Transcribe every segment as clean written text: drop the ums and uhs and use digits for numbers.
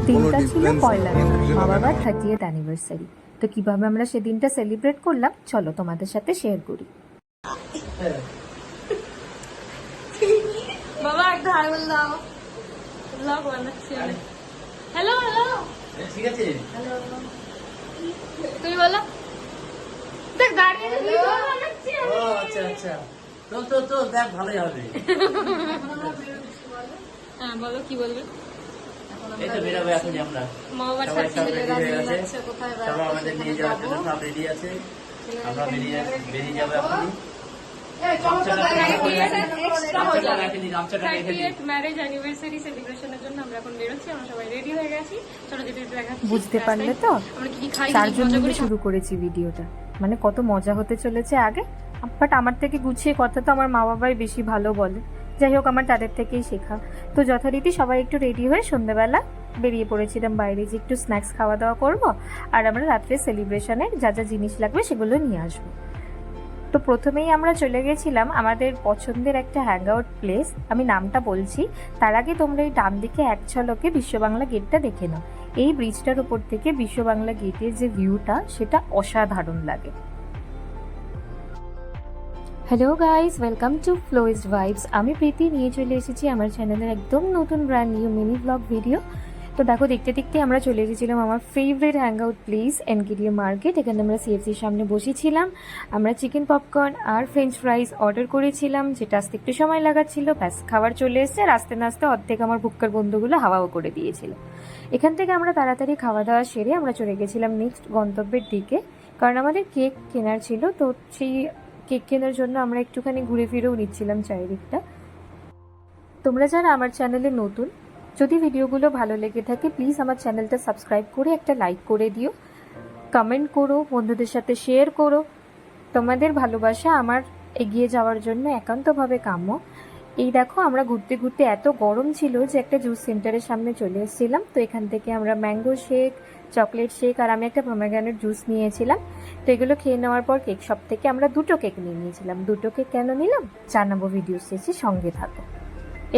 দিনটা ছিল পয়লা মে, মা বাবার 30th অ্যানিভার্সারি। তো কিভাবে আমরা সেদিনটা সেলিব্রেট করলাম চলো তোমাদের সাথে শেয়ার করি। বাবা একটা হাই বল দাও, ব্লগ বানাচ্ছি। হ্যালো হ্যালো, ঠিক আছে। হ্যালো তুমি বলো। দেখ দাঁড়িয়ে ভিডিও বানাচ্ছি আমি। ও আচ্ছা আচ্ছা, তো দেখ ভালোই হবে। হ্যাঁ বলো কি বলবে। এই তো বেরাবো এখন আমরা, মা বাবার সবাই সাথে সব মিলে ready হয়ে রাজি গেছে। যাচ্ছে কোথায় সবাই আমাদের নিয়ে যাওয়ার জন্য সব রেডি আছে। আমরা বেরিয়ে যাবো এখনই। ম্যারেজ অ্যানিভার্সারি সেলিব্রেশনের জন্য আমরা এখন বেরোচ্ছি। আমরা সবাই রেডি হয়ে গেছি, চলো যেতে যেতে দেখাচ্ছি। বুঝতে পারলে তো আমরা কি কি খাই, চারজন মিলে শুরু করেছি ভিডিওটা, মানে কত মজা হতে চলেছে আগে। বাট আমার থেকে গুছিয়ে কথা তো আমার মা বাবাই বেশি ভালো বলে, যাই হোক আমার তাদের থেকেই শেখা। তো যথারীতি সবাই একটু রেডি হয়ে সন্ধ্যেবেলা বেরিয়ে পড়েছিলাম বাইরে, যে একটু স্ন্যাক্স খাওয়া দাওয়া করবো আর আমরা রাত্রে সেলিব্রেশনের যা যা জিনিস লাগবে সেগুলো নিয়ে আসবো। তো প্রথমেই আমরা চলে গেছিলাম আমাদের পছন্দের একটা হ্যাংআউট প্লেস, আমি নামটা বলছি। তার আগে তোমরা এই ডান দিকে এক ঝলকে বিশ্ববাংলা গেটটা দেখে নাও। এই ব্রিজটার উপর থেকে বিশ্ববাংলা গেটের যে ভিউটা সেটা অসাধারণ লাগে। Hello guys, welcome to flowy's vibes. আমি প্রীতি নিয়ে চলে এসেছি আমার চ্যানেলের একদম নতুন brand new mini blog video. তো দেখো দেখতে দেখতে আমরা চলে এসেছিলাম আমার favourite hangout place NKDA market. এখানে আমরা সিএফসির সামনে বসেছিলাম। আমরা চিকেন পপকর্ন আর ফ্রেঞ্চ ফ্রাইজ অর্ডার করেছিলাম, যেটা আসতে একটু সময় লাগাচ্ছিল। ব্যাস খাবার চলে এসছে, আর আস্তে নাস্তে অর্ধেক আমার বুক্কার বন্ধুগুলো হাওয়াও করে দিয়েছিল। এখান থেকে আমরা তাড়াতাড়ি খাওয়া দাওয়া সেরে আমরা চলে গেছিলাম নেক্সট গন্তব্যের দিকে, কারণ আমাদের কেক কেনার ছিল। তো সেই কেক কেনার জন্য আমরা একটুখানি ঘুরে ফিরেও নিচ্ছিলাম চারিদিকটা। তোমরা যারা আমার চ্যানেলে নতুন, যদি ভিডিওগুলো ভালো লেগে থাকে প্লিজ আমার চ্যানেলটা সাবস্ক্রাইব করে একটা লাইক করে দিও, কমেন্ট করো, বন্ধুদের সাথে শেয়ার করো। তোমাদের ভালোবাসা আমার এগিয়ে যাওয়ার জন্য একান্তভাবে কাম্য। এই দেখো আমরা ঘুরতে ঘুরতে এত গরম ছিল যে একটা জুস সেন্টারের সামনে চলে এসেছিলাম। তো এখান থেকে আমরা ম্যাঙ্গো শেক, চকলেট শেক আর আমি একটা পমেগ্রানেট জুস নিয়েছিলাম। তো এগুলো খেয়ে নেওয়ার পর কেক শপ থেকে আমরা দুটো কেক নিয়ে নিয়েছিলাম। দুটো কেক কেন নিলাম জানাবো ভিডিও শেষে, সঙ্গে থাকো।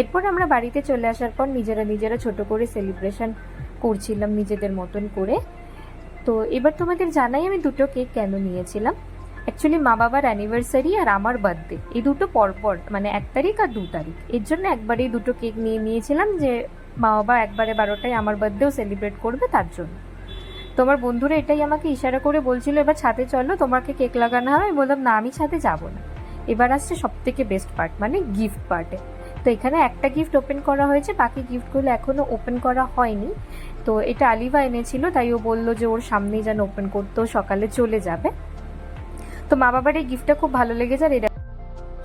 এরপর আমরা বাড়িতে চলে আসার পর নিজেরা ছোট করে সেলিব্রেশন করছিলাম নিজেদের মতন করে। তো এবার তোমাদের জানাই আমি দুটো কেক কেন নিয়েছিলাম। অ্যাকচুয়ালি মা বাবার অ্যানিভার্সারি আর আমার বার্থডে এই দুটো পরপর, মানে 1 তারিখ আর 2 তারিখ, এর জন্য একবারেই দুটো কেক নিয়ে নিয়েছিলাম, যে মা বাবা একবারে 12টায় আমার বার্থডেও সেলিব্রেট করবে তার জন্য। তোমার বন্ধুরা এটাই আমাকে ইশারা করে বলছিল এবার ছাদে চলো তোমাকে কেক লাগানো হবে। আমি বললাম না, আমি ছাদে যাবো না। এবার আসছে সব থেকে বেস্ট পার্ট, মানে গিফট পার্টে। তো এখানে একটা গিফট ওপেন করা হয়েছে, বাকি গিফটগুলো এখনো ওপেন করা হয়নি। তো এটা আলিভা এনেছিল, তাই ও বললো যে ওর সামনেই যেন ওপেন করতে, সকালে চলে যাবে। তো মা বাবার এই গিফটটা খুব ভালো লেগেছে। আর এটা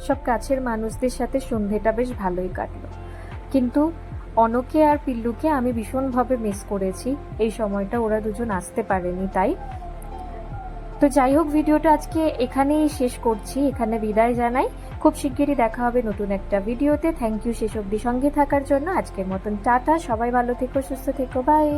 সব কাছের মানুষদের সাথে সন্ধেটা বেশ ভালোই কাটলো, কিন্তু অনকে আর পিল্লুকে আমি ভীষণভাবে মিস করেছি এই সময়টা, ওরা দুজন আসতে পারেনি তাই। তো যাই হোক, ভিডিওটা আজকে এখানেই শেষ করছি, এখানে বিদায় জানাই। খুব শিগগিরই দেখা হবে নতুন একটা ভিডিওতে। থ্যাংক ইউ শেষ অবধি সঙ্গে থাকার জন্য। আজকের মতন টাটা, সবাই ভালো থেকো, সুস্থ থেকো, বাই।